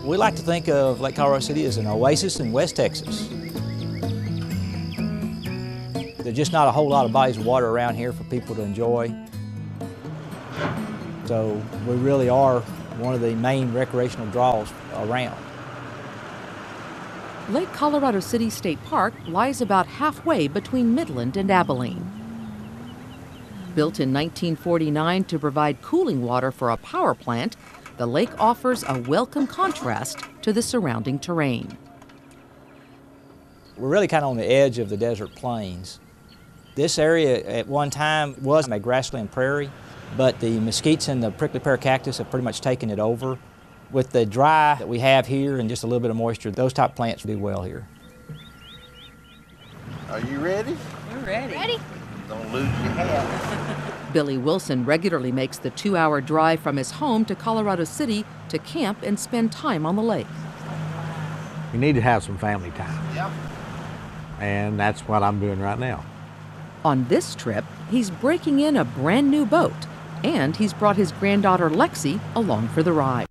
We like to think of Lake Colorado City as an oasis in West Texas. There's just not a whole lot of bodies of water around here for people to enjoy. So we really are one of the main recreational draws around. Lake Colorado City State Park lies about halfway between Midland and Abilene. Built in 1949 to provide cooling water for a power plant, the lake offers a welcome contrast to the surrounding terrain. We're really kind of on the edge of the desert plains. This area at one time was a grassland prairie, but the mesquites and the prickly pear cactus have pretty much taken it over. With the dry that we have here and just a little bit of moisture, those type plants do well here. Are you ready? We're ready. Ready? Don't lose your hat. Billy Wilson regularly makes the 2-hour drive from his home to Colorado City to camp and spend time on the lake. You need to have some family time. Yep. And that's what I'm doing right now. On this trip, he's breaking in a brand new boat, and he's brought his granddaughter Lexi along for the ride.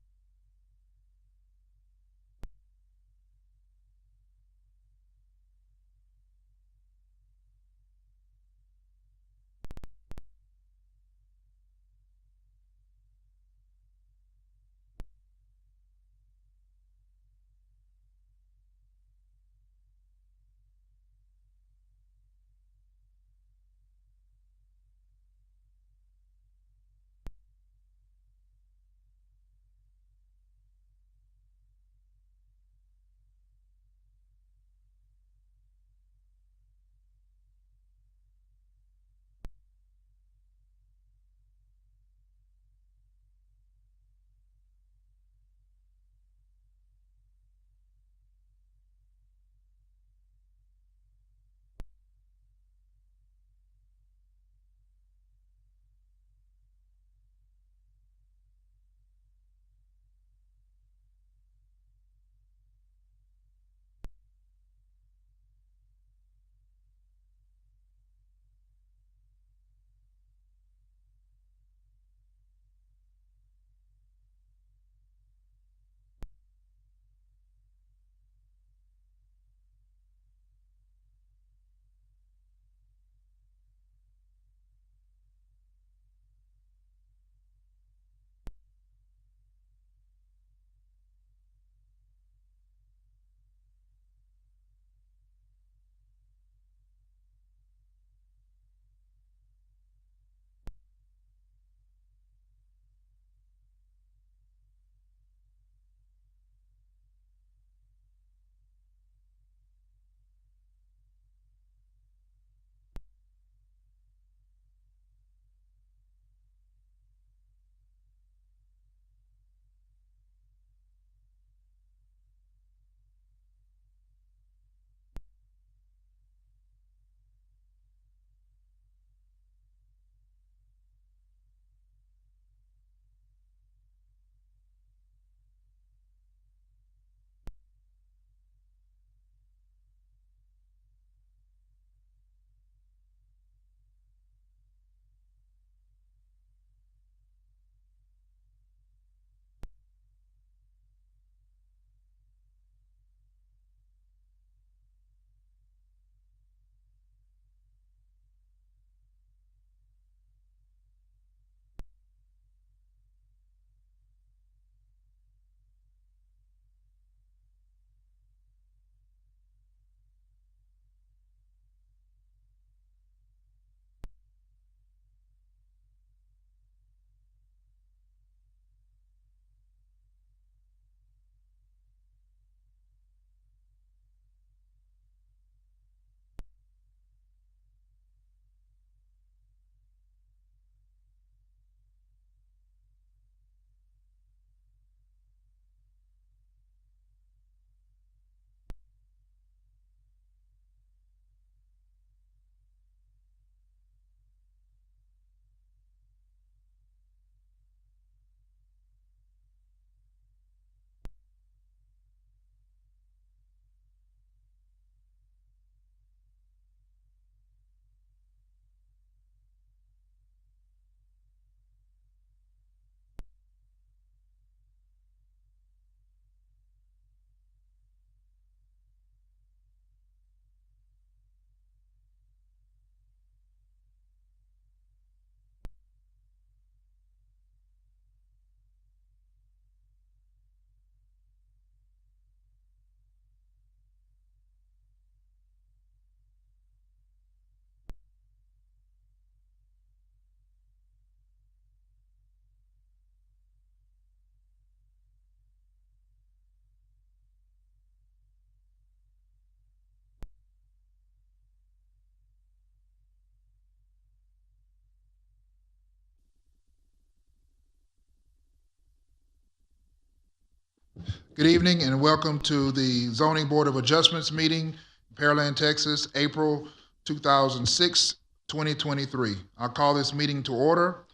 Good evening and welcome to the Zoning Board of Adjustments meeting, Pearland, Texas, April 2006, 2023. I'll call this meeting to order.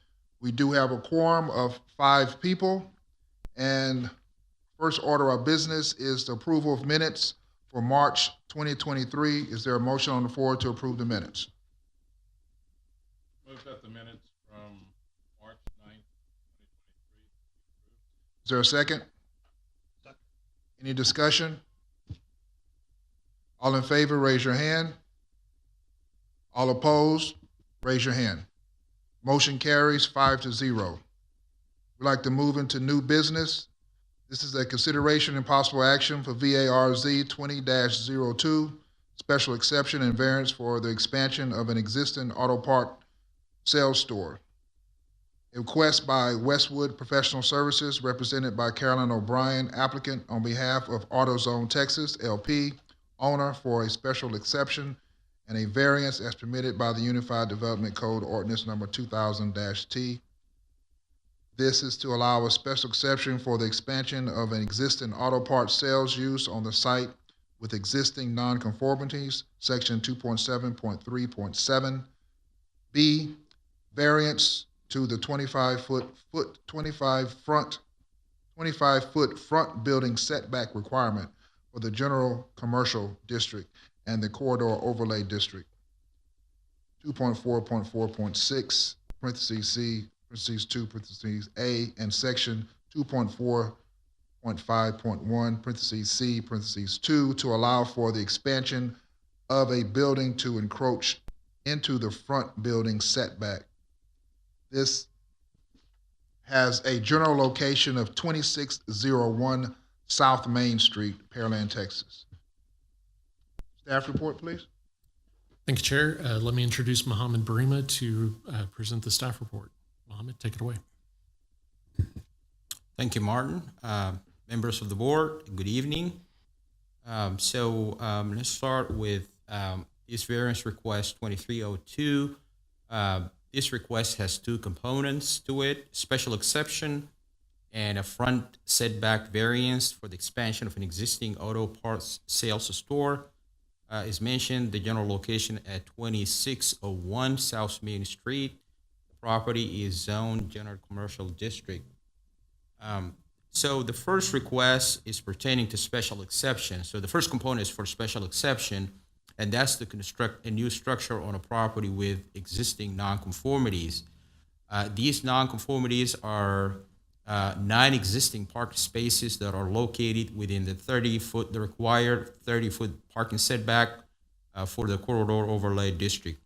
We do have a quorum of 5 people, and first order of business is the approval of minutes for March 2023. Is there a motion on the floor to approve the minutes? Move that the minutes from March 9th, 2023. Is there a second? Any discussion? All in favor, raise your hand. All opposed, raise your hand. Motion carries 5-0. We'd like to move into new business. This is a consideration and possible action for VARZ 20-02, special exception and variance for the expansion of an existing auto part sales store. A request by Westwood Professional Services, represented by Carolyn O'Brien, applicant on behalf of AutoZone Texas, LP, owner, for a special exception and a variance as permitted by the Unified Development Code Ordinance Number 2000-T. This is to allow a special exception for the expansion of an existing auto parts sales use on the site with existing nonconformities, Section 2.7.3.7. B, variance to the 25-foot front building setback requirement for the general commercial district and the corridor overlay district. 2.4.4.6, parentheses C, parentheses 2, parentheses A, and section 2.4.5.1, parentheses C, parentheses 2, to allow for the expansion of a building to encroach into the front building setback. This has a general location of 2601 South Main Street, Pearland, Texas. Staff report, please. Thank you, Chair. Let me introduce Mohammed Barima to present the staff report. Mohammed, take it away. Thank you, Martin. Members of the board, good evening. Let's start with this variance request 2302. This request has 2 components to it: special exception and a front setback variance for the expansion of an existing auto parts sales store. As mentioned, the general location at 2601 South Main Street. The property is zoned general commercial district. So the first request is pertaining to special exception. So the first component is for special exception, and that's to construct a new structure on a property with existing nonconformities. These nonconformities are 9 existing parked spaces that are located within the required 30-foot parking setback for the corridor overlay district.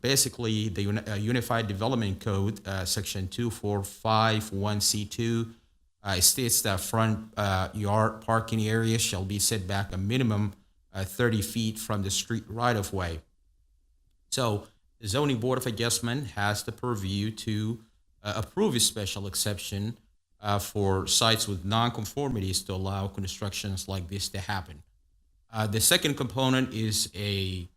Basically, the Unified Development Code, Section 2451C2, states that front yard parking areas shall be set back a minimum 30 feet from the street right-of-way. So the Zoning Board of Adjustment has the purview to approve a special exception for sites with nonconformities to allow constructions like this to happen. The second component is a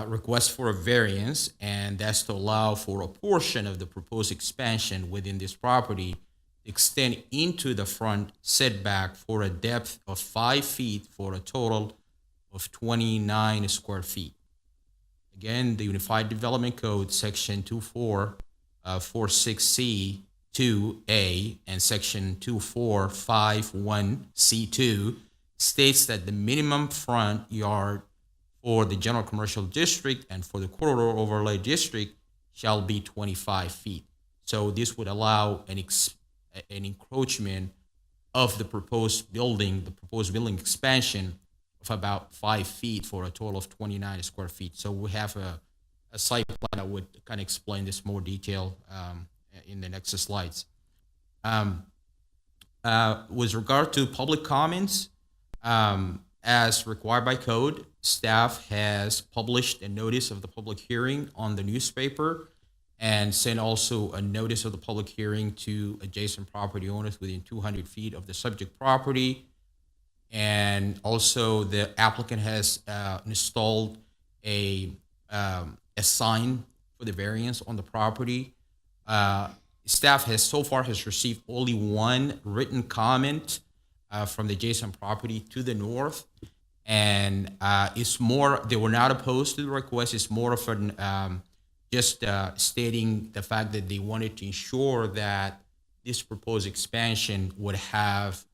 request for a variance, and that's to allow for a portion of the proposed expansion within this property extend into the front setback for a depth of 5 feet for a total of 29 square feet. Again, the Unified Development Code, Section 2446C2A and Section 2451C2 states that the minimum front yard for the general commercial district and for the corridor overlay district shall be 25 feet. So this would allow an encroachment of the proposed building expansion of about 5 feet for a total of 29 square feet. So we have a site plan that would kind of explain this more detail in the next slides. With regard to public comments, as required by code, staff has published a notice of the public hearing on the newspaper and sent also a notice of the public hearing to adjacent property owners within 200 feet of the subject property. And also the applicant has installed a sign for the variance on the property. Staff has so far received only 1 written comment from the adjacent property to the north. And it's more, they were not opposed to the request. It's more of an just stating the fact that they wanted to ensure that this proposed expansion would have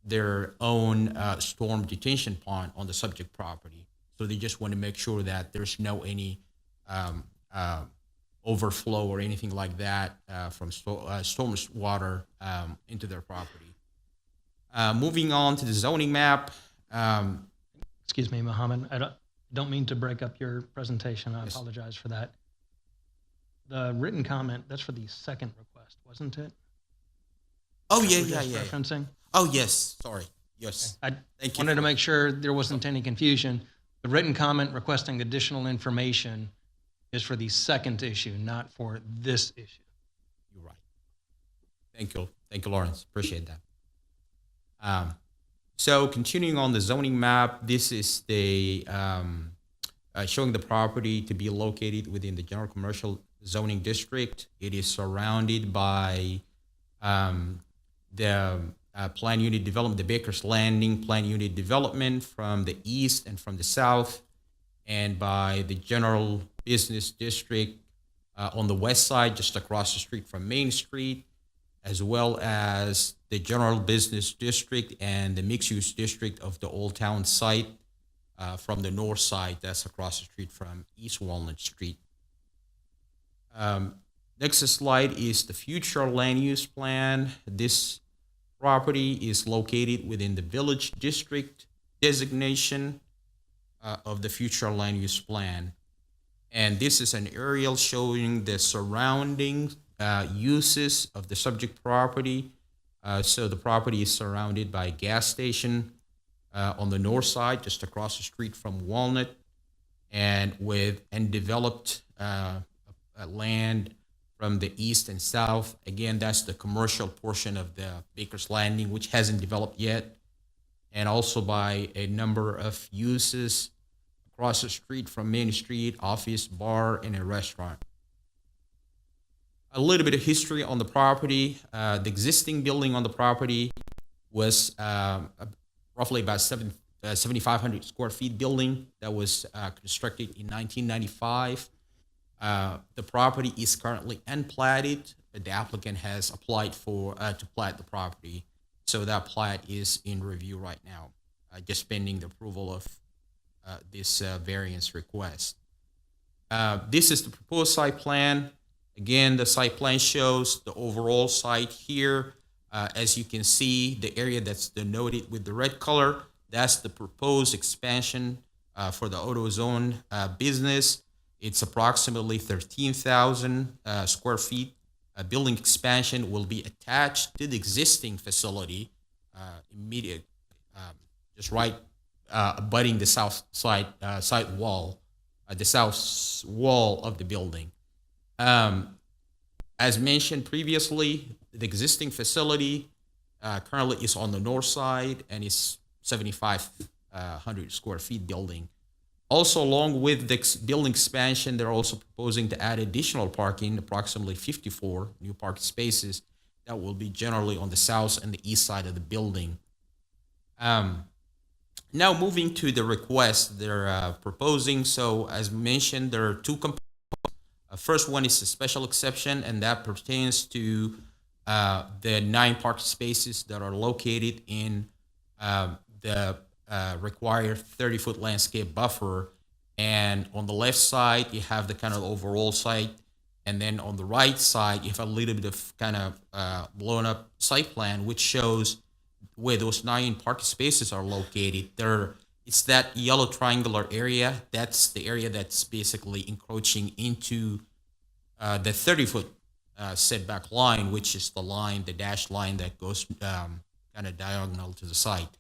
their own storm detention pond on the subject property. So they just want to make sure that there's no any overflow or anything like that from storm water into their property. Moving on to the zoning map. Excuse me, Mohammed. I don't mean to break up your presentation. I Yes. apologize for that. The written comment, that's for the second request, wasn't it? Oh, yeah, We're yeah, just yeah. referencing? Oh, yes, sorry. Yes. I Thank you wanted to for- make sure there wasn't any confusion. The written comment requesting additional information is for the second issue, not for this issue. You're right. Thank you. Thank you, Lawrence. Appreciate that. So continuing on the zoning map, this is the showing the property to be located within the general commercial zoning district. It is surrounded by the plan unit development, the Baker's Landing plan unit development from the east and from the south, and by the general business district on the west side, just across the street from Main Street, as well as the general business district and the mixed-use district of the Old Town site from the north side, that's across the street from East Walnut Street. Next slide is the future land use plan. This property is located within the village district designation of the future land use plan. And this is an aerial showing the surrounding uses of the subject property. So the property is surrounded by a gas station on the north side, just across the street from Walnut, and with undeveloped land from the east and south. Again, that's the commercial portion of the Baker's Landing, which hasn't developed yet, and also by a number of uses across the street from Main Street, office, bar, and a restaurant. A little bit of history on the property. The existing building on the property was roughly about 7,500 square feet building that was constructed in 1995. The property is currently unplatted, but the applicant has applied for to plat the property. So that plat is in review right now, just pending the approval of this variance request. This is the proposed site plan. Again, the site plan shows the overall site here. As you can see, the area that's denoted with the red color, that's the proposed expansion for the AutoZone business. It's approximately 13,000 square feet. A building expansion will be attached to the existing facility, just right abutting the south side wall, the south wall of the building. As mentioned previously, the existing facility currently is on the north side and is 7,500 square feet building. Also, along with the building expansion, they're also proposing to add additional parking, approximately 54 new parking spaces that will be generally on the south and the east side of the building. Now moving to the request they're proposing. So as mentioned, there are two components. First one is a special exception, and that pertains to the 9 parking spaces that are located in the required 30-foot landscape buffer. And on the left side, you have the kind of overall site. And then on the right side, you have a little bit of kind of blown up site plan, which shows where those 9 parking spaces are located. It's that yellow triangular area. That's the area that's basically encroaching into the 30-foot setback line, which is the line, the dashed line that goes kind of diagonal to the site.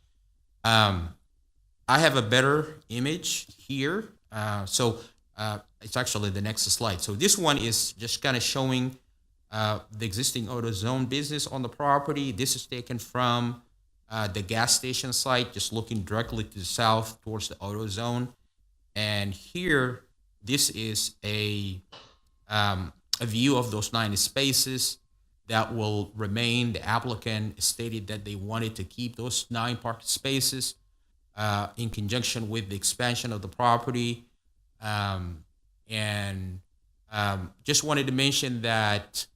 I have a better image here. It's actually the next slide. So this one is just kind of showing the existing AutoZone business on the property. This is taken from the gas station site, just looking directly to the south towards the AutoZone. And here, this is a view of those 9 spaces that will remain. The applicant stated that they wanted to keep those 9 parking spaces in conjunction with the expansion of the property. Just wanted to mention that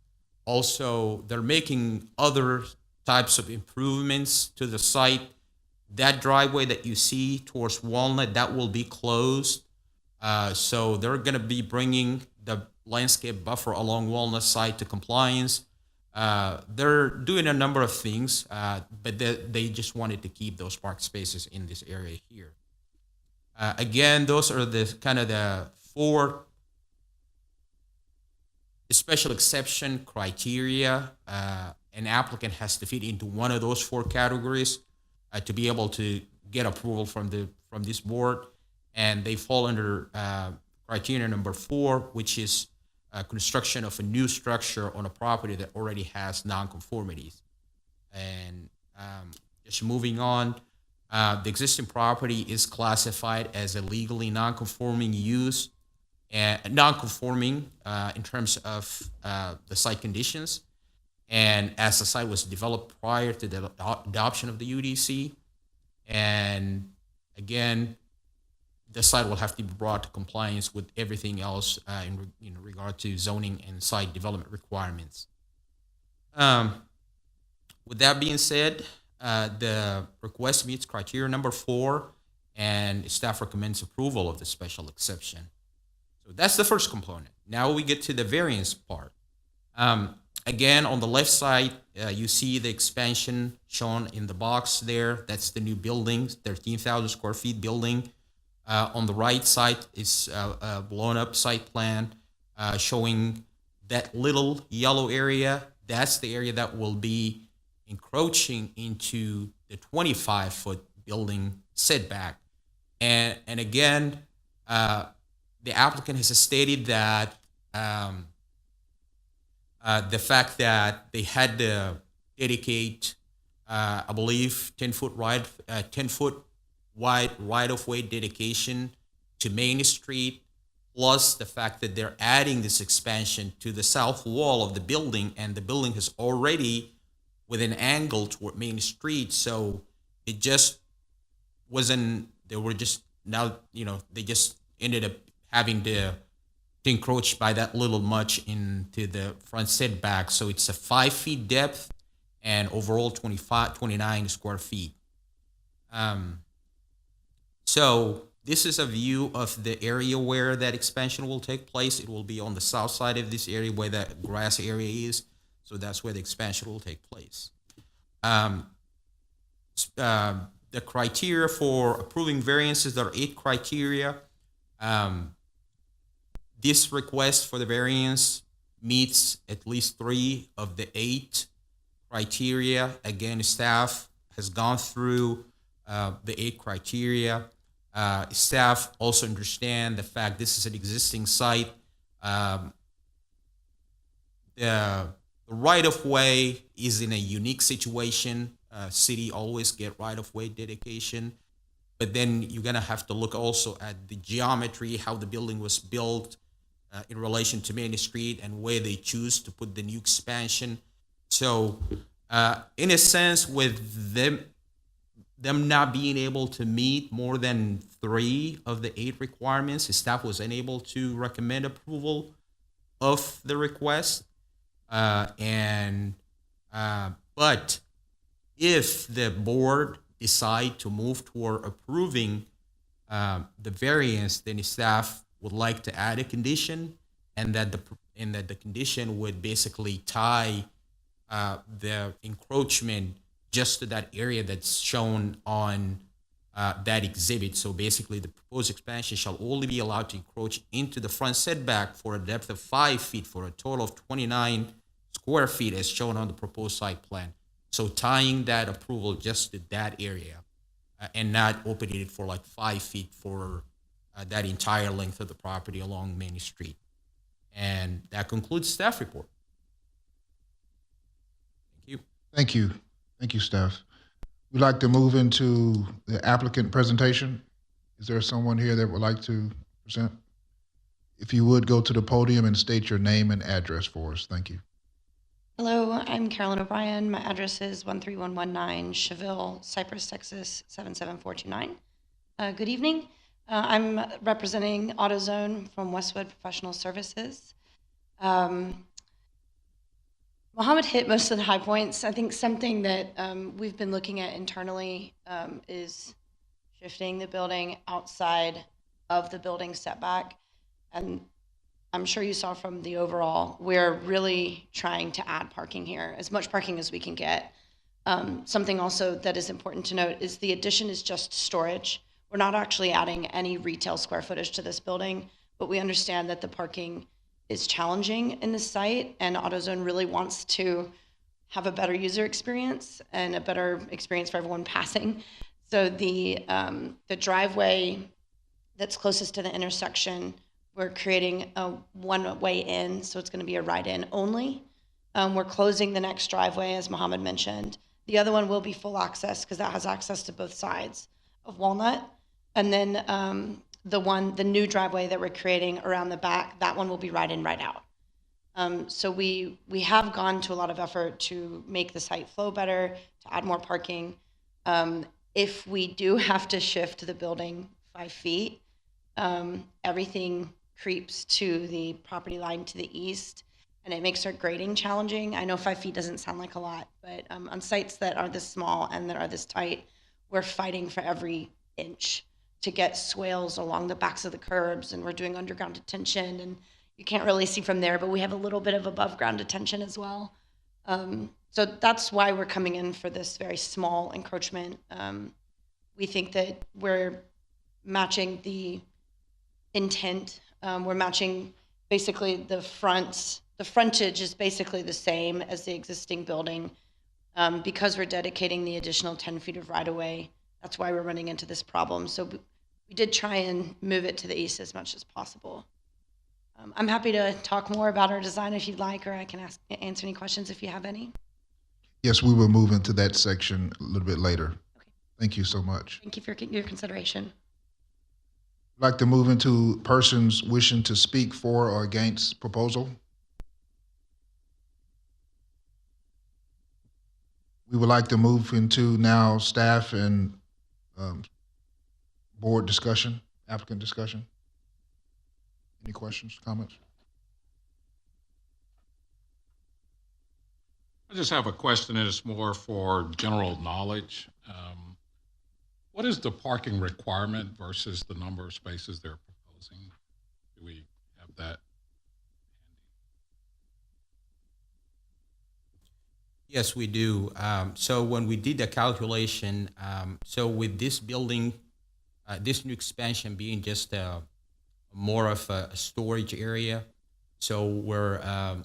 also they're making other types of improvements to the site. That driveway that you see towards Walnut, that will be closed. So they're going to be bringing the landscape buffer along Walnut side to compliance. They're doing a number of things, but they just wanted to keep those park spaces in this area here. Again, those are the kind of the 4 special exception criteria. An applicant has to fit into one of those 4 categories to be able to get approval from this board, and they fall under criteria number 4, which is construction of a new structure on a property that already has nonconformities. And just moving on, the existing property is classified as a legally nonconforming use, and nonconforming in terms of the site conditions. And as the site was developed prior to the adoption of the UDC, and again, the site will have to be brought to compliance with everything else in regard to zoning and site development requirements. With that being said, the request meets criteria number 4, and staff recommends approval of the special exception. So that's the first component. Now we get to the variance part. Again, on the left side, you see the expansion shown in the box there. That's the new building, 13,000 square feet building. On the right side is a blown up site plan showing that little yellow area. That's the area that will be encroaching into the 25-foot building setback. And again, the applicant has stated that the fact that they had to dedicate, I believe, 10-foot wide right-of-way dedication to Main Street, plus the fact that they're adding this expansion to the south wall of the building, and the building is already with an angle toward Main Street. So it just wasn't, they were just now, they just ended up having to encroach by that little much into the front setback. So it's a 5 feet depth and overall 29 square feet. So this is a view of the area where that expansion will take place. It will be on the south side of this area where that grass area is. So that's where the expansion will take place. The criteria for approving variances, there are 8 criteria. This request for the variance meets at least 3 of the 8 criteria. Again, staff has gone through the 8 criteria. Staff also understand the fact this is an existing site. The right-of-way is in a unique situation. City always get right-of-way dedication. But then you're going to have to look also at the geometry, how the building was built in relation to Main Street and where they choose to put the new expansion. So in a sense, with them not being able to meet more than 3 of the 8 requirements, the staff was unable to recommend approval of the request. But if the board decide to move toward approving the variance, then the staff would like to add a condition, and that the condition would basically tie the encroachment just to that area that's shown on that exhibit. So basically, the proposed expansion shall only be allowed to encroach into the front setback for a depth of 5 feet for a total of 29 square feet as shown on the proposed site plan. So tying that approval just to that area and not opening it for like 5 feet for that entire length of the property along Main Street. And that concludes staff report. Thank you. Thank you. Thank you, staff. We'd like to move into the applicant presentation. Is there someone here that would like to present? If you would, go to the podium and state your name and address for us. Thank you. Hello, I'm Carolyn O'Brien. My address is 13119 Cheville, Cypress, Texas 77429. Good evening. I'm representing AutoZone from Westwood Professional Services. Mohammed hit most of the high points. I think something that we've been looking at internally is shifting the building outside of the building setback. And I'm sure you saw from the overall, we're really trying to add parking here, as much parking as we can get. Something also that is important to note is the addition is just storage. We're not actually adding any retail square footage to this building, but we understand that the parking is challenging in this site, and AutoZone really wants to have a better user experience and a better experience for everyone passing. So the driveway that's closest to the intersection, we're creating a one-way in, so it's going to be a right-in only. We're closing the next driveway, as Mohammed mentioned. The other one will be full access because that has access to both sides of Walnut. And then the new driveway that we're creating around the back, that one will be right in, right out. So we have gone to a lot of effort to make the site flow better, to add more parking. If we do have to shift the building 5 feet, everything creeps to the property line to the east, and it makes our grading challenging. I know 5 feet doesn't sound like a lot, but on sites that are this small and that are this tight, we're fighting for every inch to get swales along the backs of the curbs, and we're doing underground detention, and you can't really see from there, but we have a little bit of above ground detention as well. So that's why we're coming in for this very small encroachment. We think that we're matching the intent. We're matching basically the frontage is basically the same as the existing building. Because we're dedicating the additional 10 feet of right-of-way, that's why we're running into this problem. So we did try and move it to the east as much as possible. I'm happy to talk more about our design if you'd like, or I can answer any questions if you have any. Yes, we will move into that section a little bit later. Okay. Thank you so much. Thank you for your consideration. I'd like to move into persons wishing to speak for or against proposal. We would like to move into now staff and board discussion, applicant discussion. Any questions, comments? I just have a question, and it's more for general knowledge. What is the parking requirement versus the number of spaces they're proposing? Do we have that? Yes, we do. So when we did the calculation, so with this building, this new expansion being just more of a storage area, so we're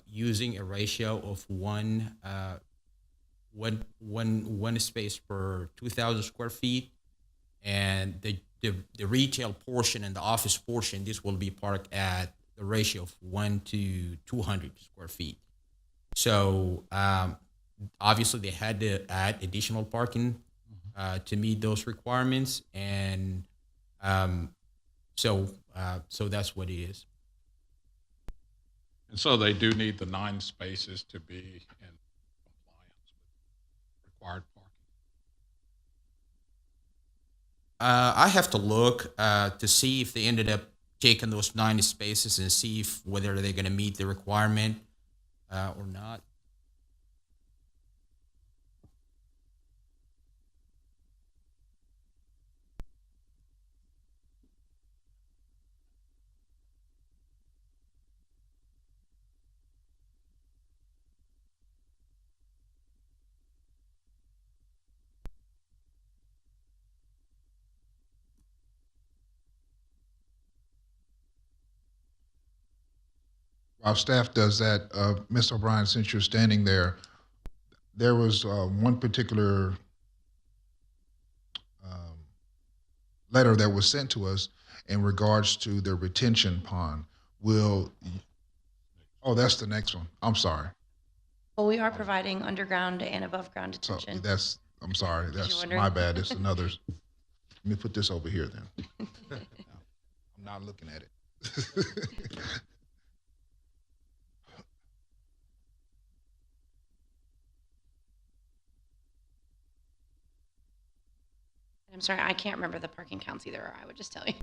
using a ratio of one space per 2,000 square feet, and the retail portion and the office portion, this will be parked at the ratio of 1 to 200 square feet. So obviously they had to add additional parking to meet those requirements, and so that's what it is. And so they do need the 9 spaces to be in compliance with required parking. I have to look to see if they ended up taking those 90 spaces and see if whether they're going to meet the requirement or not. While staff does that, Ms. O'Brien, since you're standing there, there was one particular letter that was sent to us in regards to the retention pond. Oh, that's the next one. I'm sorry. Well, we are providing underground and above ground So detention. I'm sorry. That's wondering? my bad. It's another. Let me put this over here then. I'm not looking at it. I'm sorry, I can't remember the parking counts either. I would just tell you.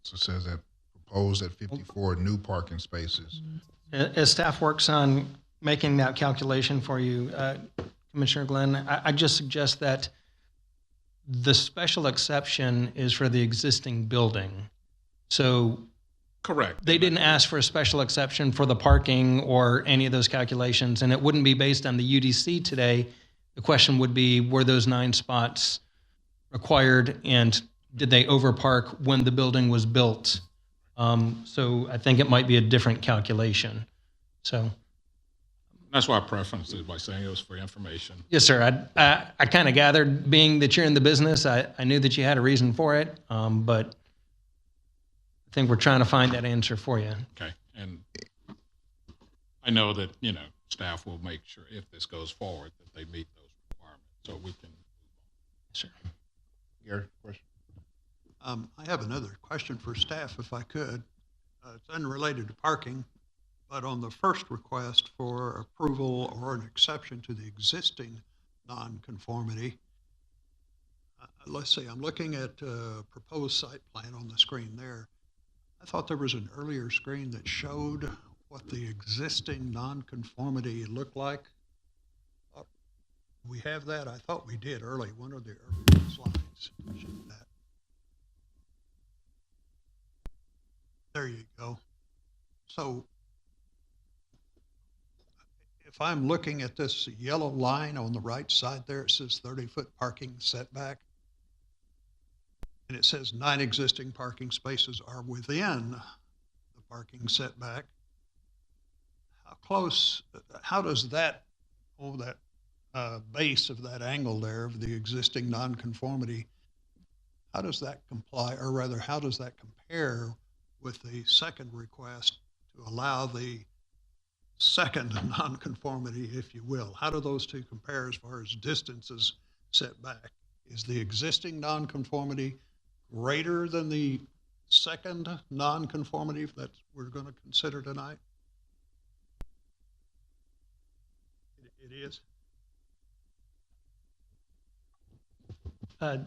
So it says that proposed at 54 new parking spaces. As staff works on making that calculation for you, Commissioner Glenn, I just suggest that the special exception is for the existing building. So Correct. they didn't ask for a special exception for the parking or any of those calculations, and it wouldn't be based on the UDC today. The question would be, were those 9 spots required, and did they overpark when the building was built? So I think it might be a different calculation. So, That's why I prefaced it by saying it was for information. yes, sir. I kind of gathered, being that you're in the business, I knew that you had a reason for it, but I think we're trying to find that answer for you. Okay. And I know that, staff will make sure if this goes forward that they meet those requirements so we can. Yes, sir. Gary, question? I have another question for staff, if I could. It's unrelated to parking, but on the first request for approval or an exception to the existing nonconformity, let's see, I'm looking at proposed site plan on the screen there. I thought there was an earlier screen that showed what the existing nonconformity looked like. We have that? I thought we did early. One of the earlier slides showed that. There you go. So if I'm looking at this yellow line on the right side there, it says 30-foot parking setback. And it says 9 existing parking spaces are within the parking setback. How close, how does that, base of that angle there of the existing nonconformity, how does that comply, or rather, how does that compare with the second request to allow the second nonconformity, if you will? How do those two compare as far as distances set back? Is the existing nonconformity greater than the second nonconformity that we're going to consider tonight? It is. I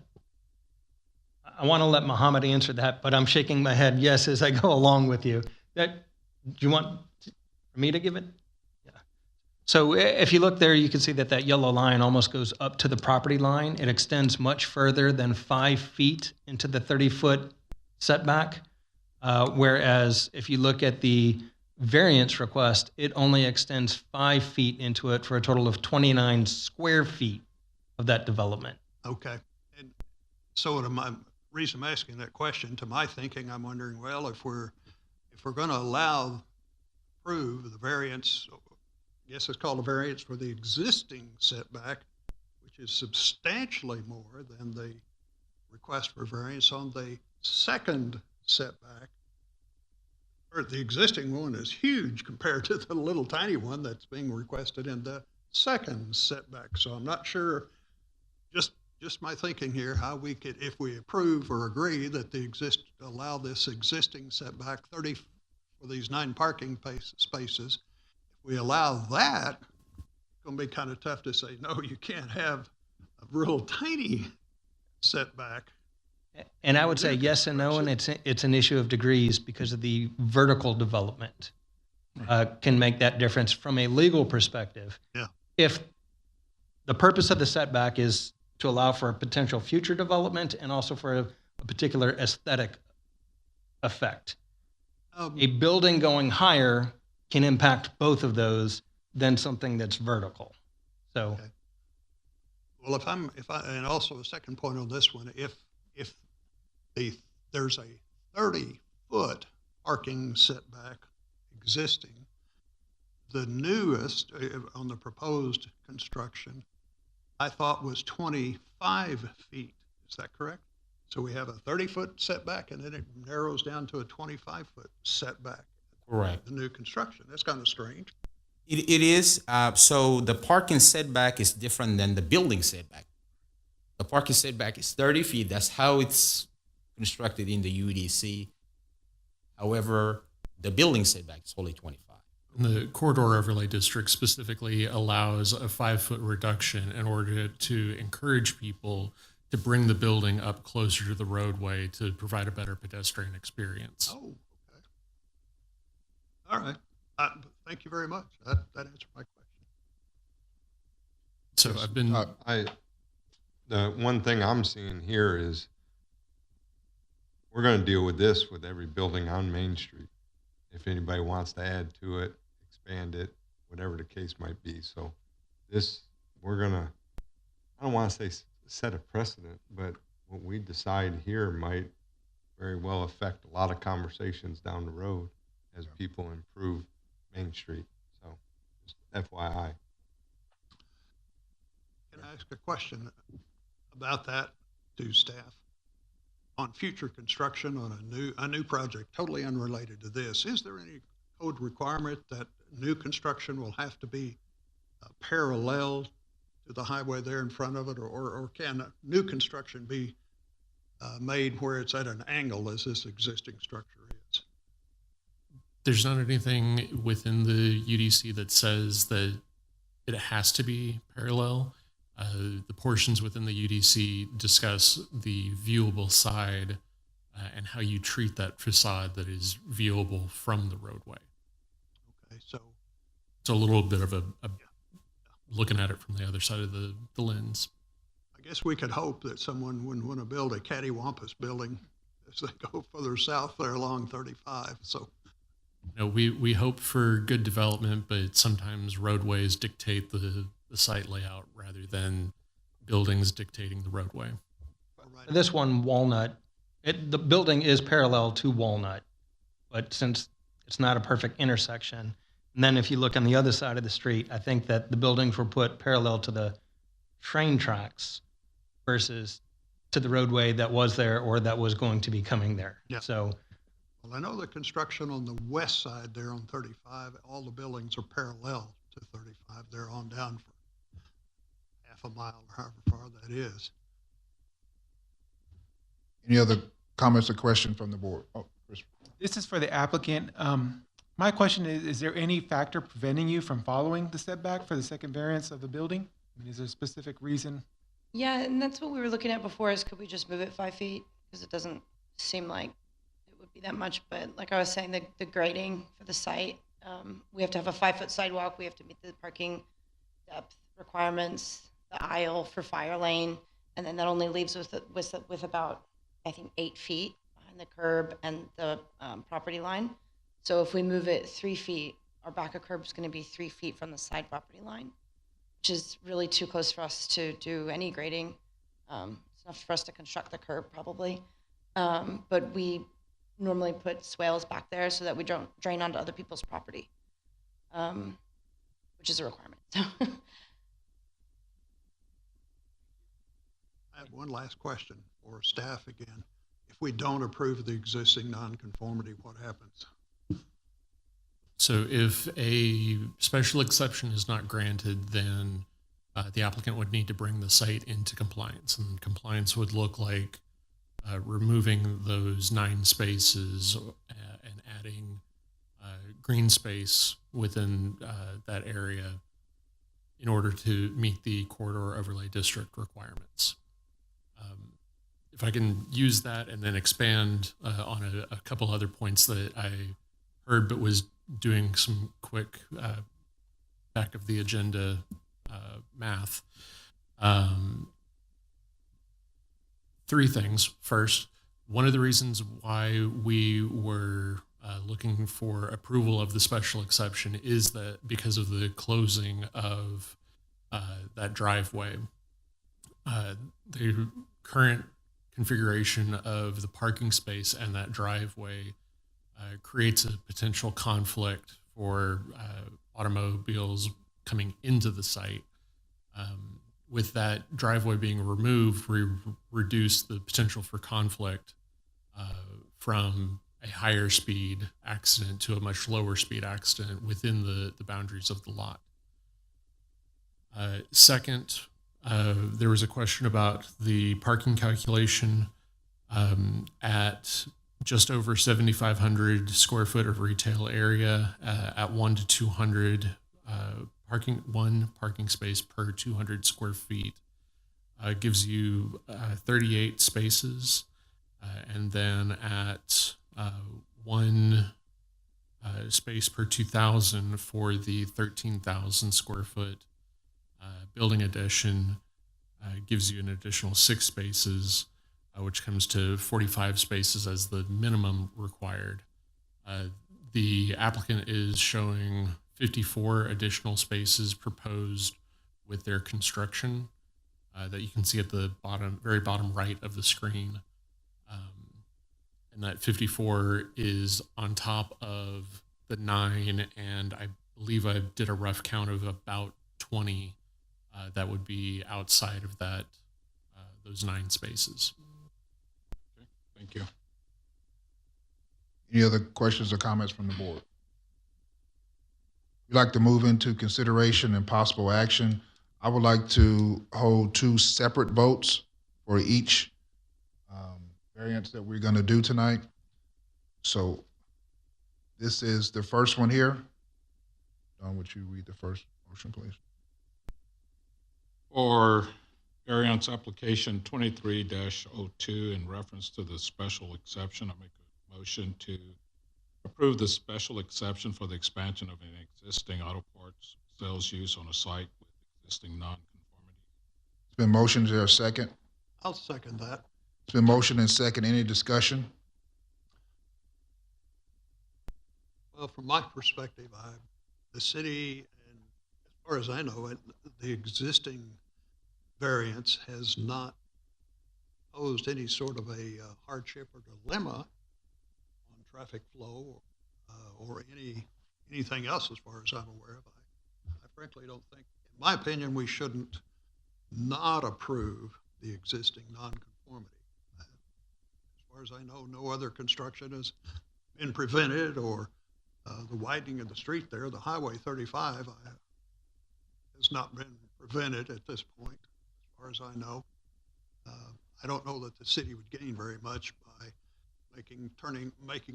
want to let Muhammad answer that, but I'm shaking my head yes as I go along with you. Do you want me to give it? Yeah. So if you look there, you can see that that yellow line almost goes up to the property line. It extends much further than 5 feet into the 30-foot setback. Whereas if you look at the variance request, it only extends 5 feet into it for a total of 29 square feet of that development. Okay. And so my reason I'm asking that question, to my thinking, I'm wondering, well, if we're going to approve the variance, I guess it's called a variance for the existing setback, which is substantially more than the request for variance on the second setback. Or the existing one is huge compared to the little tiny one that's being requested in the second setback. So I'm not sure, just my thinking here, how we could, if we approve or agree that allow this existing setback 30 for these 9 parking spaces, if we allow that, it's going to be kind of tough to say, no, you can't have a real tiny setback. And I would say yes and no, and it's an issue of degrees because of the vertical development can make that difference from a legal perspective. Yeah. If the purpose of the setback is to allow for a potential future development and also for a particular aesthetic effect. A building going higher can impact both of those than something that's vertical. So, okay. Well, and also a second point on this one, if there's a 30-foot parking setback existing, the newest on the proposed construction, I thought was 25 feet. Is that correct? So we have a 30-foot setback, and then it narrows down to a 25-foot setback. Correct. The new construction. That's kind of strange. It is. So the parking setback is different than the building setback. The parking setback is 30 feet. That's how it's constructed in the UDC. However, the building setback is only 25. The corridor overlay district specifically allows a 5-foot reduction in order to encourage people to bring the building up closer to the roadway to provide a better pedestrian experience. Oh, okay. All right. Thank you very much. That answered my question. So I've been. The one thing I'm seeing here is we're going to deal with this with every building on Main Street. If anybody wants to add to it, expand it, whatever the case might be. So this, we're going to, I don't want to say set a precedent, but what we decide here might very well affect a lot of conversations down the road as people improve Main Street. So just FYI. Can I ask a question about that to staff? On future construction on a new project, totally unrelated to this, is there any code requirement that new construction will have to be parallel to the highway there in front of it, or can new construction be made where it's at an angle as this existing structure is? There's not anything within the UDC that says that it has to be parallel. The portions within the UDC discuss the viewable side and how you treat that facade that is viewable from the roadway. Okay, so it's a little bit of a looking at it from the other side of the lens. I guess we could hope that someone wouldn't want to build a cattywampus building as they go further south there along 35. So, we hope for good development, but sometimes roadways dictate the site layout rather than buildings dictating the roadway. This one, Walnut, the building is parallel to Walnut, but since it's not a perfect intersection, and then if you look on the other side of the street, I think that the buildings were put parallel to the train tracks versus to the roadway that was there or that was going to be coming there. Yeah. So, well, I know the construction on the west side there on 35, all the buildings are parallel to 35. They're on down for half a mile or however far that is. Any other comments or questions from the board? Oh, Chris. This is for the applicant. My question is there any factor preventing you from following the setback for the second variance of the building? I mean, is there a specific reason? Yeah, and that's what we were looking at before, is could we just move it 5 feet? Because it doesn't seem like it would be that much, but like I was saying, the grading for the site, we have to have a 5-foot sidewalk, we have to meet the parking depth requirements, the aisle for fire lane, and then that only leaves with about, I think, 8 feet behind the curb and the property line. So if we move it 3 feet, our back of curb is going to be 3 feet from the side property line, which is really too close for us to do any grading. It's enough for us to construct the curb probably, but we normally put swales back there so that we don't drain onto other people's property, which is a requirement. I have one last question for staff again. If we don't approve the existing nonconformity, what happens? So if a special exception is not granted, then the applicant would need to bring the site into compliance, and compliance would look like removing those 9 spaces and adding green space within that area in order to meet the corridor overlay district requirements. If I can use that and then expand on a couple other points that I heard but was doing some quick back of the agenda math. 3 things. First, one of the reasons why we were looking for approval of the special exception is that because of the closing of that driveway. The current configuration of the parking space and that driveway creates a potential conflict for automobiles coming into the site. With that driveway being removed, we reduce the potential for conflict from a higher speed accident to a much lower speed accident within the boundaries of the lot. Second, there was a question about the parking calculation at just over 7,500 square foot of retail area at 1 to 200 one parking space per 200 square feet. Gives you 38 spaces, and then at one space per 2,000 for the 13,000 square foot building addition, gives you an additional 6 spaces, which comes to 45 spaces as the minimum required. The applicant is showing 54 additional spaces proposed with their construction that you can see at the very bottom right of the screen. And that 54 is on top of the 9, and I believe I did a rough count of about 20 that would be outside of that those 9 spaces. Okay, thank you. Any other questions or comments from the board? We'd like to move into consideration and possible action. I would like to hold 2 separate votes for each variance that we're going to do tonight. So this is the first one here. Don, would you read the first motion, please? For variance application 23-02 in reference to the special exception, I make a motion to approve the special exception for the expansion of an existing auto parts sales use on a site with existing non-conformity. It's been motioned. Is there a second? I'll second that. It's been motioned and second. Any discussion? Well, from my perspective, the city, and as far as I know, the existing variance has not posed any sort of a hardship or dilemma on traffic flow or anything else as far as I'm aware of. I frankly don't think, in my opinion, we shouldn't not approve the existing nonconformity. As far as I know, no other construction has been prevented, or the widening of the street there, the Highway 35, has not been prevented at this point, as far as I know. I don't know that the city would gain very much by making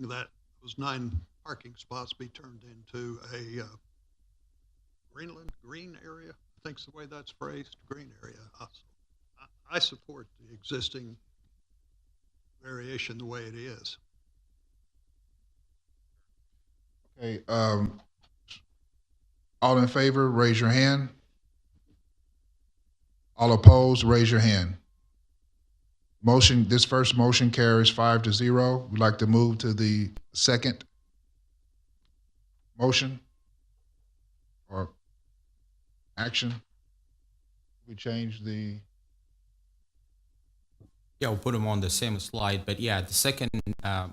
those 9 parking spots be turned into a green area. I think's the way that's phrased, green area. I support the existing variation the way it is. Okay. All in favor, raise your hand. All opposed, raise your hand. This first motion carries 5-0. We'd like to move to the second motion or action. We change the. Yeah, we'll put them on the same slide, but yeah, the second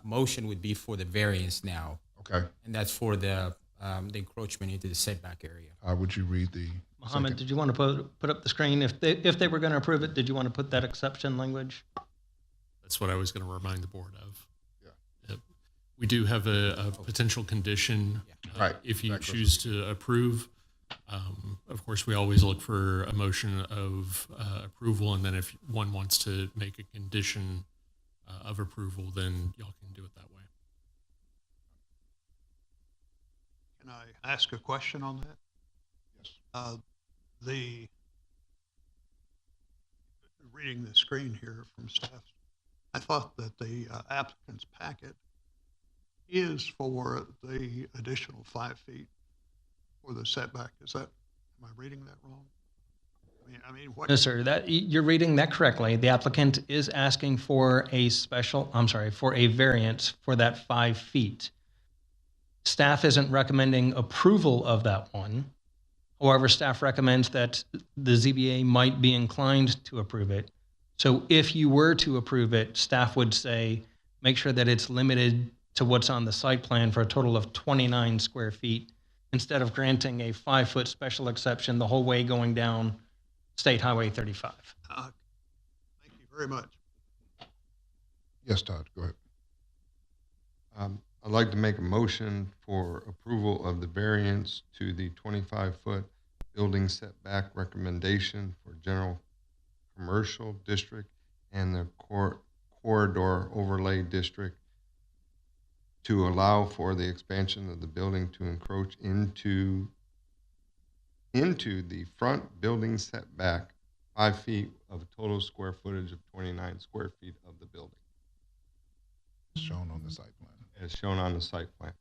motion would be for the variance now. Okay. And that's for the encroachment into the setback area. Would you read the? Mohammed, second? did you want to put up the screen? If they were going to approve it, did you want to put that exception language? That's what I was going to remind the board of. Yeah. We do have a potential condition. Right. If you Exactly. choose to approve, of course, we always look for a motion of approval, and then if one wants to make a condition of approval, then y'all can do it that way. Can I ask a question on that? Yes. Reading the screen here from staff, I thought that the applicant's packet is for the additional 5 feet for the setback. Am I reading that wrong? I mean, what? No, sir. You're reading that correctly. The applicant is asking for for a variance for that 5 feet. Staff isn't recommending approval of that one. However, staff recommends that the ZBA might be inclined to approve it. So if you were to approve it, staff would say, make sure that it's limited to what's on the site plan for a total of 29 square feet, instead of granting a 5-foot special exception the whole way going down State Highway 35. Thank you very much. Yes, Todd, go ahead. I'd like to make a motion for approval of the variance to the 25-foot building setback recommendation for general commercial district and the corridor overlay district to allow for the expansion of the building to encroach into the front building setback 5 feet of a total square footage of 29 square feet of the building, Shown on the site plan. as shown on the site plan.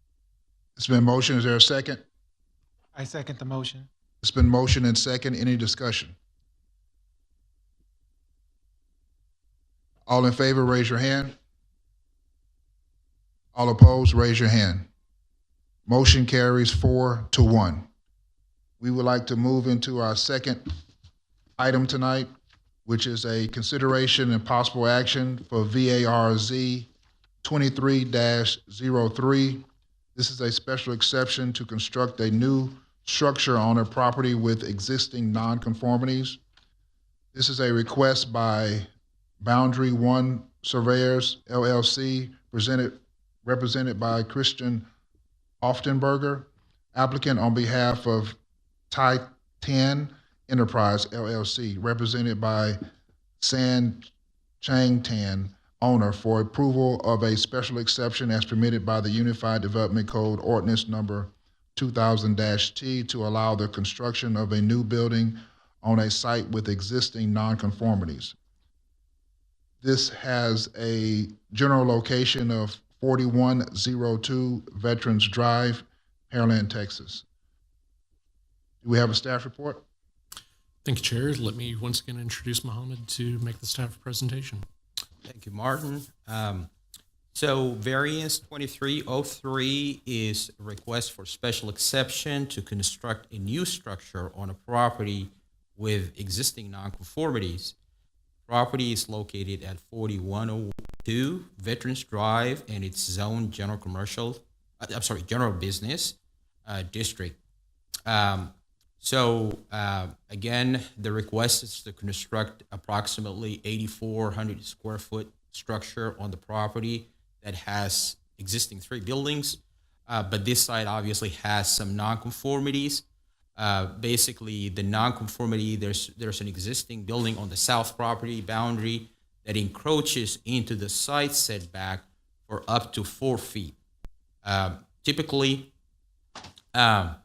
It's been motioned. Is there a second? I second the motion. It's been motioned and second. Any discussion? All in favor, raise your hand. All opposed, raise your hand. Motion carries 4-1. We would like to move into our second item tonight, which is a consideration and possible action for VARZ 23-03. This is a special exception to construct a new structure on a property with existing nonconformities. This is a request by Boundary One Surveyors, LLC, represented by Christian Oftenberger, applicant on behalf of Titan Enterprise, LLC, represented by San Chang Tan, owner, for approval of a special exception as permitted by the Unified Development Code Ordinance Number 2000-T to allow the construction of a new building on a site with existing nonconformities. This has a general location of 4102 Veterans Drive, Pearland, Texas. Do we have a staff report? Thank you, Chair. Let me once again introduce Mohammed to make the staff presentation. Thank you, Martin. So variance 2303 is a request for special exception to construct a new structure on a property with existing nonconformities. Property is located at 4102 Veterans Drive and it's zoned general business district. Again, the request is to construct approximately 8,400 square foot structure on the property that has existing 3 buildings, but this site obviously has some nonconformities. Basically, the nonconformity, there's an existing building on the south property boundary that encroaches into the site setback for up to 4 feet. Typically, the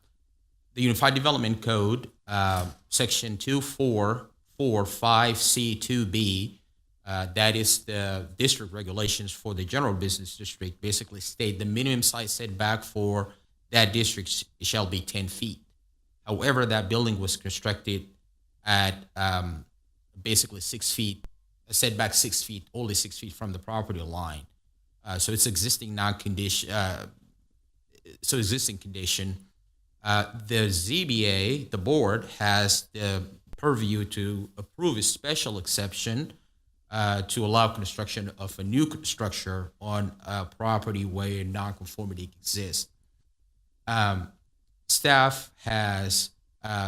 Unified Development Code, Section 2445C2B, that is the district regulations for the general business district, basically state the minimum site setback for that district shall be 10 feet. However, that building was constructed at basically 6 feet, a setback 6 feet, only 6 feet from the property line. So it's existing condition. The ZBA, the board, has the purview to approve a special exception to allow construction of a new structure on a property where nonconformity exists. Staff has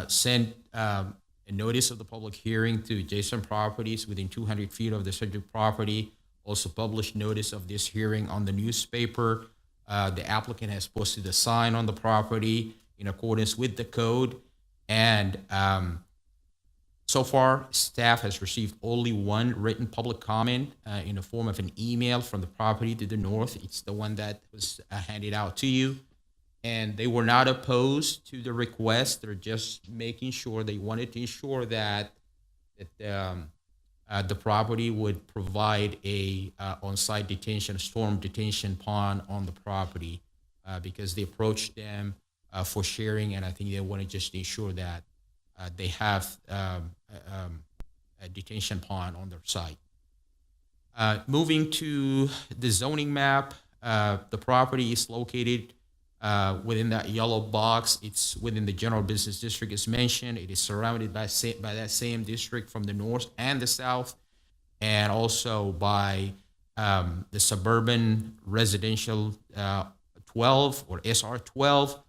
sent a notice of the public hearing to adjacent properties within 200 feet of the subject property, also published notice of this hearing on the newspaper. The applicant has posted a sign on the property in accordance with the code, and so far, staff has received only one written public comment in the form of an email from the property to the north. It's the one that was handed out to you. And they were not opposed to the request. They're just making sure, they wanted to ensure that the property would provide a on-site storm detention pond on the property because they approached them for sharing, and I think they want to just ensure that they have a detention pond on their site. Moving to the zoning map, the property is located within that yellow box. It's within the general business district as mentioned. It is surrounded by that same district from the north and the south, and also by the suburban residential 12 or SR 12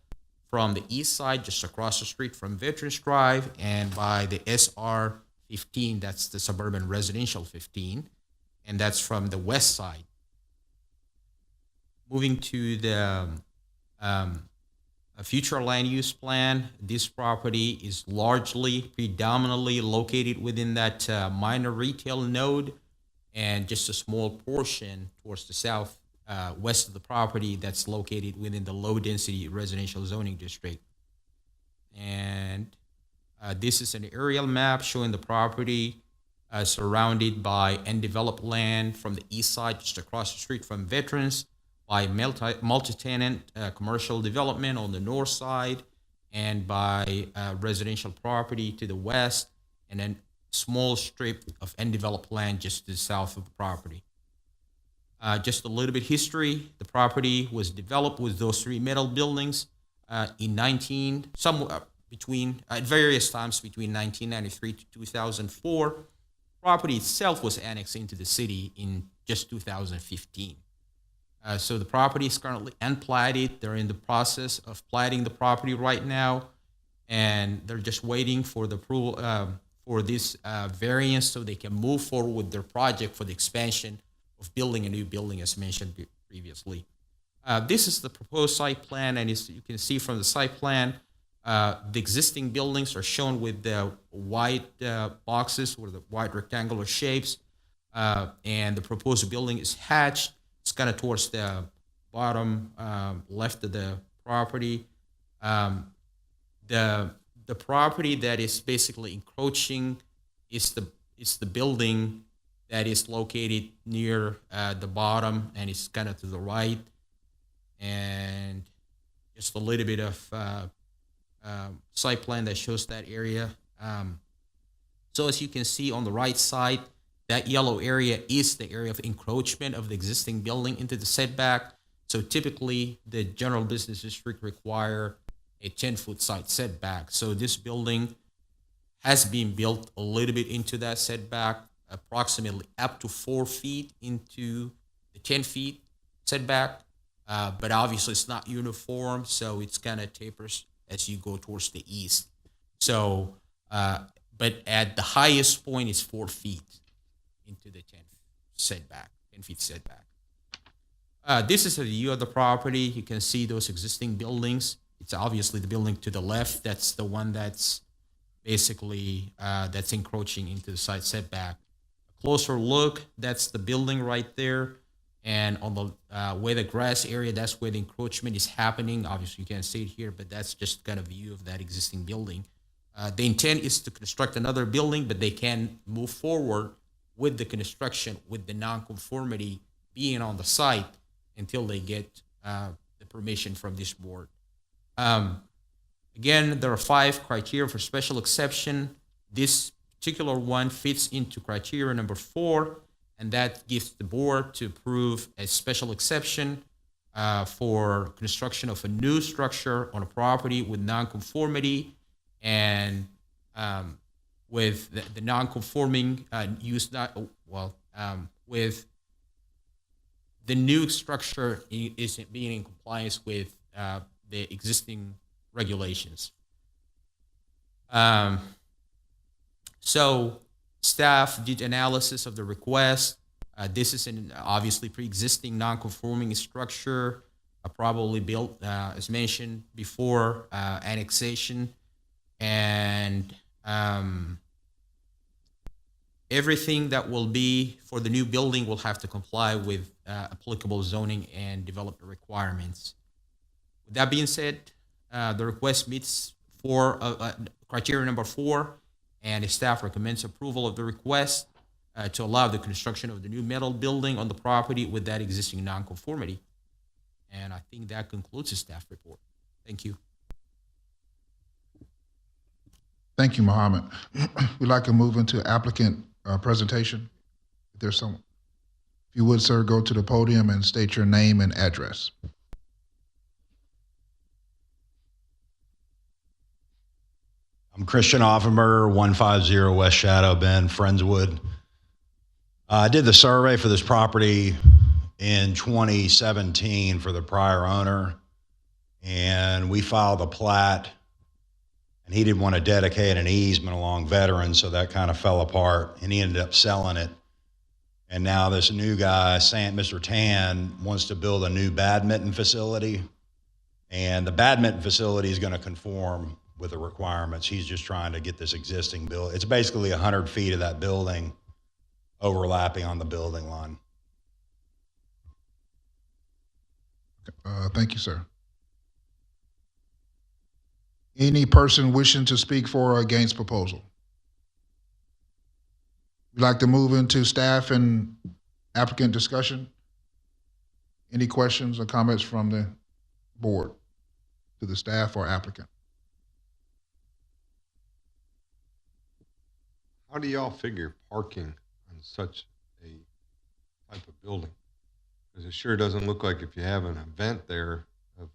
from the east side, just across the street from Veterans Drive, and by the SR 15, that's the suburban residential 15, and that's from the west side. Moving to the a future land use plan, this property is predominantly located within that minor retail node, and just a small portion towards the south west of the property that's located within the low-density residential zoning district. And this is an aerial map showing the property surrounded by undeveloped land from the east side, just across the street from Veterans, by multi-tenant commercial development on the north side, and by residential property to the west, and then small strip of undeveloped land just to the south of the property. Just a little bit history. The property was developed with those three metal buildings at various times between 1993 to 2004. Property itself was annexed into the city in just 2015. So the property is currently unplatted. They're in the process of platting the property right now, and they're just waiting for the approval for this variance so they can move forward with their project for the expansion of building a new building, as mentioned previously. This is the proposed site plan, and as you can see from the site plan, the existing buildings are shown with the white boxes or the white rectangular shapes, and the proposed building is hatched. It's kind of towards the bottom left of the property. The property that is basically encroaching is the building that is located near the bottom, and it's kind of to the right. And just a little bit of site plan that shows that area. So as you can see on the right side, that yellow area is the area of encroachment of the existing building into the setback. So typically, the general business district require a 10-foot side setback. So this building has been built a little bit into that setback, approximately up to 4 feet into the 10 feet setback. But obviously, it's not uniform, so it's kind of tapers as you go towards the east. So, but at the highest point is 4 feet into the 10 feet setback. This is a view of the property. You can see those existing buildings. It's obviously the building to the left. That's the one that's basically that's encroaching into the side setback. A closer look, that's the building right there. And on the where the grass area, that's where the encroachment is happening. Obviously, you can't see it here, but that's just kind of a view of that existing building. The intent is to construct another building, but they can move forward with the construction with the nonconformity being on the site until they get the permission from this board. Again, there are 5 criteria for special exception. This particular one fits into criteria number 4, and that gives the board to approve a special exception for construction of a new structure on a property with nonconformity, and with the non-conforming use with the new structure isn't being in compliance with the existing regulations. So staff did analysis of the request. This is an obviously pre-existing non-conforming structure, probably built, as mentioned before, annexation, and everything that will be for the new building will have to comply with applicable zoning and development requirements. With that being said, the request meets criteria number 4, and the staff recommends approval of the request to allow the construction of the new metal building on the property with that existing nonconformity. And I think that concludes the staff report. Thank you. Thank you, Mohammed. We'd like to move into applicant presentation. If there's someone, if you would, sir, go to the podium and state your name and address. I'm Christian Offenberger, 150 West Shadow Bend, Friendswood. I did the survey for this property in 2017 for the prior owner, and we filed a plat, and he didn't want to dedicate an easement along Veterans, so that kind of fell apart, and he ended up selling it. And now this new guy, Mr. Tan, wants to build a new badminton facility, and the badminton facility is going to conform with the requirements. He's just trying to get this existing building. It's basically 100 feet of that building overlapping on the building line. Thank you, sir. Any person wishing to speak for or against proposal? We'd like to move into staff and applicant discussion. Any questions or comments from the board to the staff or applicant? How do y'all figure parking on such a type of building? Because it sure doesn't look like if you have an event there of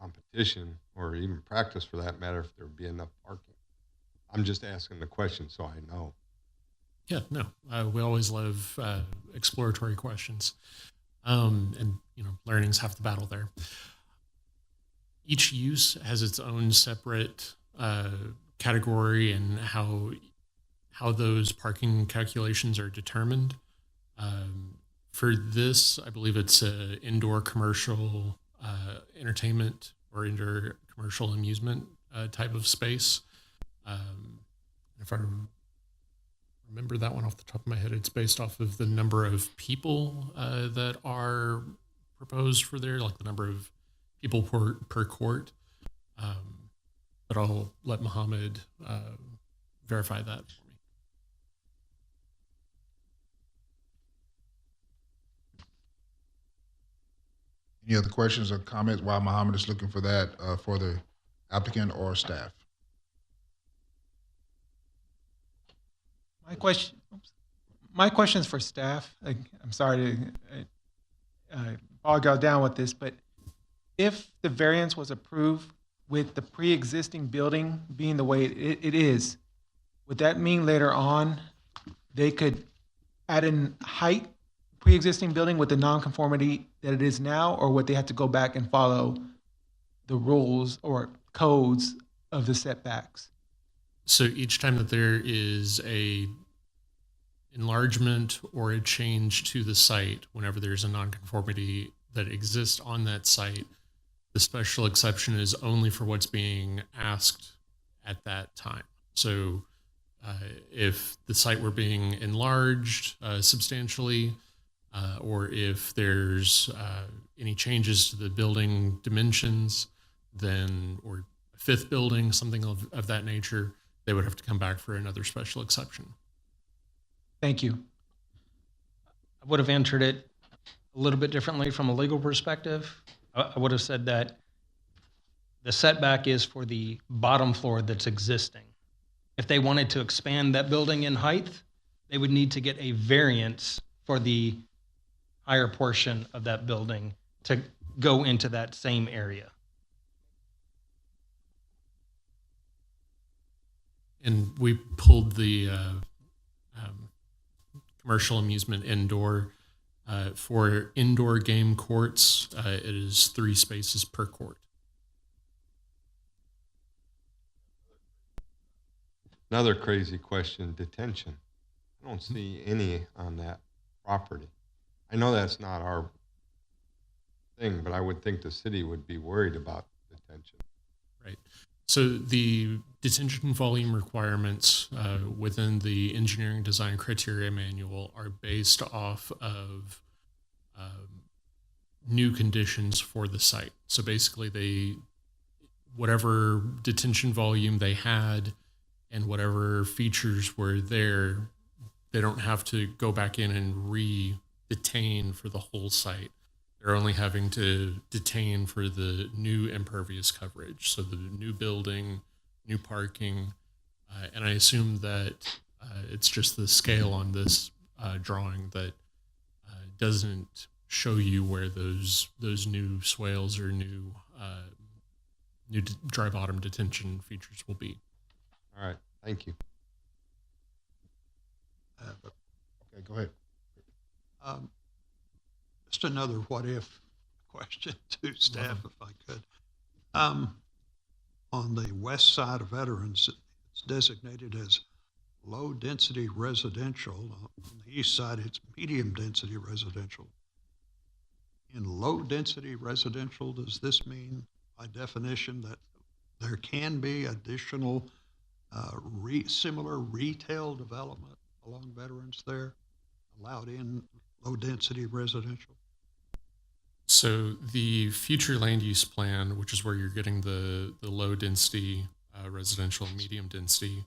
competition or even practice for that matter, if there would be enough parking. I'm just asking the question so I know. Yeah, no, we always love exploratory questions. And, learning's half the battle there. Each use has its own separate category and how those parking calculations are determined. For this, I believe it's an indoor commercial entertainment or indoor commercial amusement type of space. If I remember that one off the top of my head, it's based off of the number of people that are proposed for there, like the number of people per court. But I'll let Mohammed verify that for me. Any other questions or comments while Mohammed is looking for that for the applicant or staff? My question is for staff. I'm sorry to bog y'all down with this, but if the variance was approved with the pre-existing building being the way it is, would that mean later on they could add in height pre-existing building with the nonconformity that it is now, or would they have to go back and follow the rules or codes of the setbacks? So each time that there is a enlargement or a change to the site, whenever there's a nonconformity that exists on that site, the special exception is only for what's being asked at that time. So if the site were being enlarged substantially, or if there's any changes to the building dimensions, then, or a fifth building, something of that nature, they would have to come back for another special exception. Thank you. I would have answered it a little bit differently from a legal perspective. I would have said that the setback is for the bottom floor that's existing. If they wanted to expand that building in height, they would need to get a variance for the higher portion of that building to go into that same area. And we pulled the commercial amusement indoor. For indoor game courts, it is 3 spaces per court. Another crazy question, detention. I don't see any on that property. I know that's not our thing, but I would think the city would be worried about detention. Right. So the detention volume requirements within the engineering design criteria manual are based off of new conditions for the site. So basically whatever detention volume they had and whatever features were there, they don't have to go back in and re-detain for the whole site. They're only having to detain for the new impervious coverage. So the new building, new parking, and I assume that it's just the scale on this drawing that doesn't show you where those new swales or new dry bottom detention features will be. All right, thank you. Okay, go ahead. Just another what-if question to staff, if I could. On the west side of Veterans, it's designated as low-density residential. On the east side, it's medium-density residential. In low-density residential, does this mean, by definition, that there can be additional similar retail development along Veterans there, allowed in low-density residential? So the future land use plan, which is where you're getting the low density residential, medium density,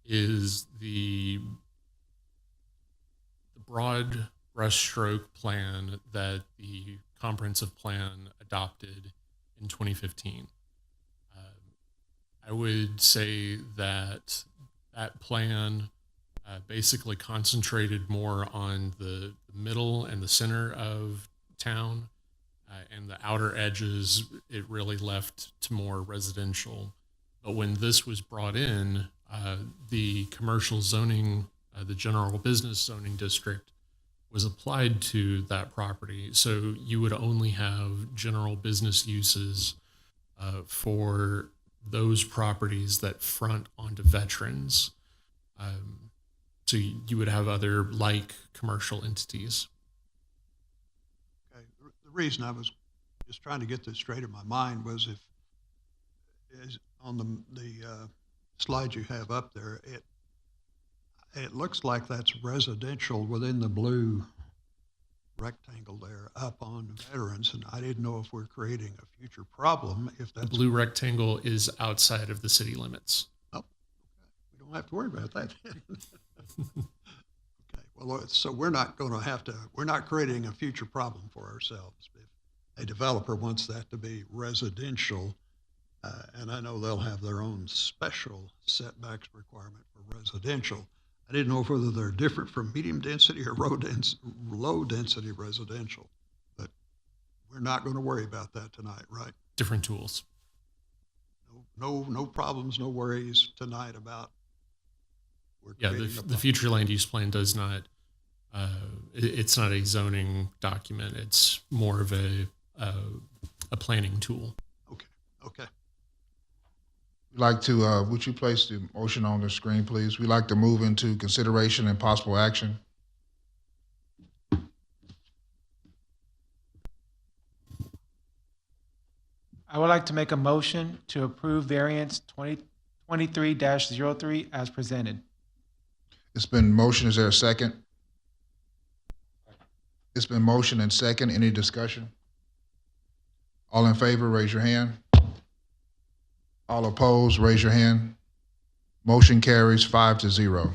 is the broad brushstroke plan that the comprehensive plan adopted in 2015. I would say that that plan basically concentrated more on the middle and the center of town, and the outer edges, it really left to more residential. But when this was brought in, the commercial zoning, the general business zoning district, was applied to that property. So you would only have general business uses for those properties that front onto veterans. So you would have other like commercial entities. Okay. The reason I was just trying to get this straight in my mind was is on the slide you have up there, it looks like that's residential within the blue rectangle there up on veterans, and I didn't know if we're creating a future problem if that's... The blue rectangle is outside of the city limits. Oh, okay. We don't have to worry about that then. Okay, well, so we're not creating a future problem for ourselves. If a developer wants that to be residential, and I know they'll have their own special setbacks requirement for residential. I didn't know whether they're different from medium density or low density residential, but we're not going to worry about that tonight, right? Different tools. No problems, no worries tonight about. Yeah, the future land use plan does not. It's not a zoning document. It's more of a planning tool. Okay. We'd like to, would you place the motion on the screen, please? We'd like to move into consideration and possible action. I would like to make a motion to approve variance 2023-03 as presented. It's been motion. Is there a second? It's been motion and second. Any discussion? All in favor, raise your hand. All opposed, raise your hand. Motion carries 5-0.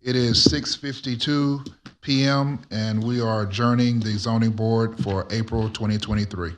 It is 6:52 p.m. and we are adjourning the zoning board for April 2023.